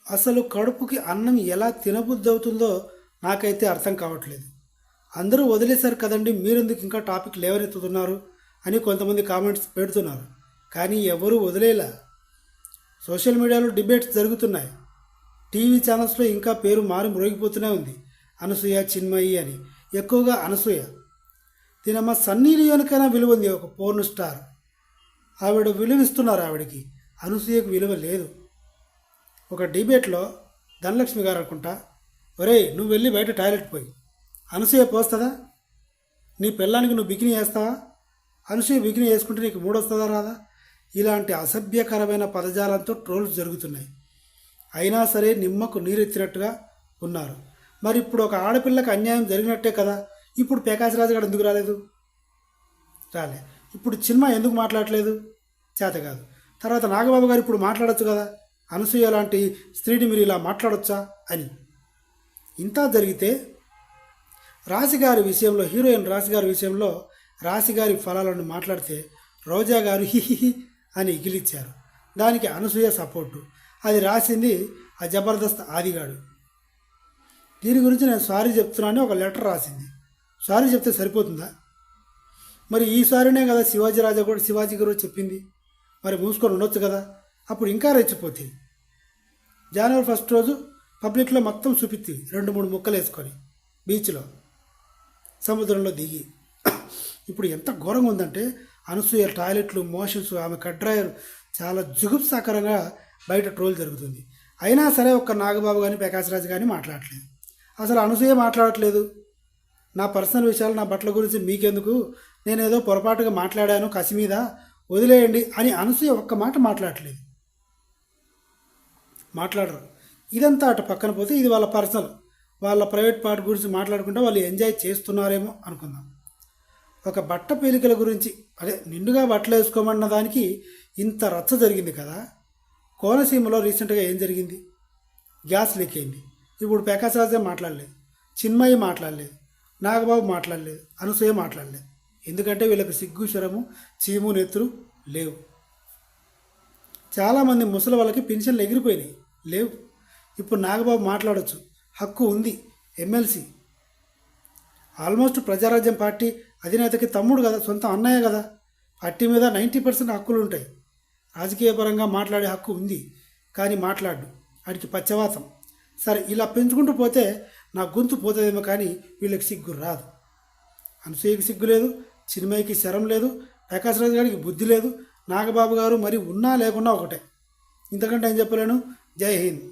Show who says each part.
Speaker 1: అసలు కడుపుకి అన్నం ఎలా తినబుద్ధి అవుతుందో నాకైతే అర్థం కావట్లేదు. అందరూ వదిలేశారు కదండి, మీరెందుకు ఇంకా టాపిక్ లేవనెత్తుతున్నారు అని కొంతమంది కామెంట్స్ పెడుతున్నారు. కానీ ఎవరూ వదిలేలా. సోషల్ మీడియాలో డిబేట్స్ జరుగుతున్నాయి. టీవీ ఛానల్స్లో ఇంకా పేరు మారి మ్రోగిపోతూనే ఉంది. అనసూయ, చిన్మయి అని. ఎక్కువగా అనసూయ. దీనమ్మ సన్నీ లియోన్కైనా విలువ ఉంది, ఒక పోర్న్ స్టార్. ఆవిడ విలువిస్తున్నారు ఆవిడకి. అనసూయకు విలువ లేదు. ఒక డిబేట్లో ధనలక్ష్మి గారు అనుకుంటా, ఒరేయ్ నువ్వు వెళ్ళి బయట టాయిలెట్ పోయి, అనసూయ పోస్తుందా? నీ పిల్లానికి నువ్వు బికినీ వేస్తావా? అనసూయ బికినీ వేసుకుంటే నీకు మూడొస్తుందా రాదా? ఇలాంటి అసభ్యకరమైన పదజాలంతో ట్రోల్స్ జరుగుతున్నాయి. అయినా సరే నిమ్మకు నీరెత్తినట్టుగా ఉన్నారు. మరి ఇప్పుడు ఒక ఆడపిల్లకి అన్యాయం జరిగినట్టే కదా. ఇప్పుడు ప్రకాశ్ రాజు గారు ఎందుకు రాలేదు? రాలే. ఇప్పుడు సినిమా ఎందుకు మాట్లాడలేదు? చేత కాదు. తర్వాత నాగబాబు గారు ఇప్పుడు మాట్లాడచ్చు కదా, అనసూయ లాంటి స్త్రీని మీరు ఇలా మాట్లాడొచ్చా అని. ఇంత జరిగితే రాశిగారి విషయంలో, హీరోయిన్ రాశిగారి విషయంలో రాశిగారి ఫలాలను మాట్లాడితే రోజా గారు హిహిహి అని ఇగిలిచ్చారు. దానికి అనసూయ సపోర్టు. అది రాసింది ఆ జబర్దస్త్ ఆదిగాడు. దీని గురించి నేను సారీ చెప్తున్నానని ఒక లెటర్ రాసింది. సారీ చెప్తే సరిపోతుందా? మరి ఈ సారీనే కదా శివాజీ గారు చెప్పింది. మరి మూసుకొని ఉండొచ్చు కదా. అప్పుడు ఇంకా రెచ్చిపోతుంది. జనవరి 1 రోజు పబ్లిక్లో మొత్తం చూపిస్తుంది, 2-3 ముక్కలు వేసుకొని బీచ్లో సముద్రంలో దిగి. ఇప్పుడు ఎంత ఘోరంగా ఉందంటే అనసూయ టాయిలెట్లు, మోషన్స్, ఆమె కడ్రాయర్ చాలా జుగుప్సాకరంగా బయట ట్రోల్ జరుగుతుంది. అయినా సరే ఒక్క నాగబాబు కానీ ప్రకాశ్ రాజు కానీ మాట్లాడట్లేదు. అసలు అనసూయ మాట్లాడట్లేదు. నా పర్సనల్ విషయాలు, నా బట్టల గురించి మీకెందుకు, నేనేదో పొరపాటుగా మాట్లాడాను కసి మీద, వదిలేయండి అని అనసూయ ఒక్క మాట మాట్లాడట్లేదు. మాట్లాడరు. ఇదంతా అటు పక్కన పోతే ఇది వాళ్ళ పర్సనల్, వాళ్ళ ప్రైవేట్ పార్ట్ గురించి మాట్లాడుకుంటే వాళ్ళు ఎంజాయ్ చేస్తున్నారేమో అనుకుందాం. ఒక బట్ట పేలికల గురించి, అదే నిండుగా బట్టలు వేసుకోమన్న దానికి ఇంత రచ్చ జరిగింది కదా. కోనసీమలో రీసెంట్గా ఏం జరిగింది? గ్యాస్ లీక్ అయింది. ఇప్పుడు ప్రకాశ్ రాజే మాట్లాడలేదు, చిన్మయి మాట్లాడలేదు, నాగబాబు మాట్లాడలేదు, అనసూయ మాట్లాడలేదు. ఎందుకంటే వీళ్ళకి సిగ్గు, శరము, చీము, నెత్తురు లేవు. చాలామంది ముసలి వాళ్ళకి పెన్షన్లు ఎగిరిపోయినాయి, లేవు. ఇప్పుడు నాగబాబు మాట్లాడవచ్చు, హక్కు ఉంది. ఎమ్మెల్సీ ఆల్మోస్ట్ ప్రజారాజ్యం పార్టీ అధినేతకి తమ్ముడు కదా, సొంత అన్నయ్య కదా. పార్టీ మీద 90% హక్కులు ఉంటాయి. రాజకీయ పరంగా మాట్లాడే హక్కు ఉంది. కానీ మాట్లాడు, వాడికి పచ్చవాతం. సరే, ఇలా పెంచుకుంటూ పోతే నా గొంతు పోతుందేమో, కానీ వీళ్ళకి సిగ్గు రాదు. అనసూయకి సిగ్గు లేదు, చిన్మయికి శరం లేదు, ప్రకాశ్ రాజు గారికి బుద్ధి లేదు, నాగబాబు గారు మరి ఉన్నా లేకున్నా ఒకటే. ఇంతకంటే ఏం చెప్పలేను. జై హింద్.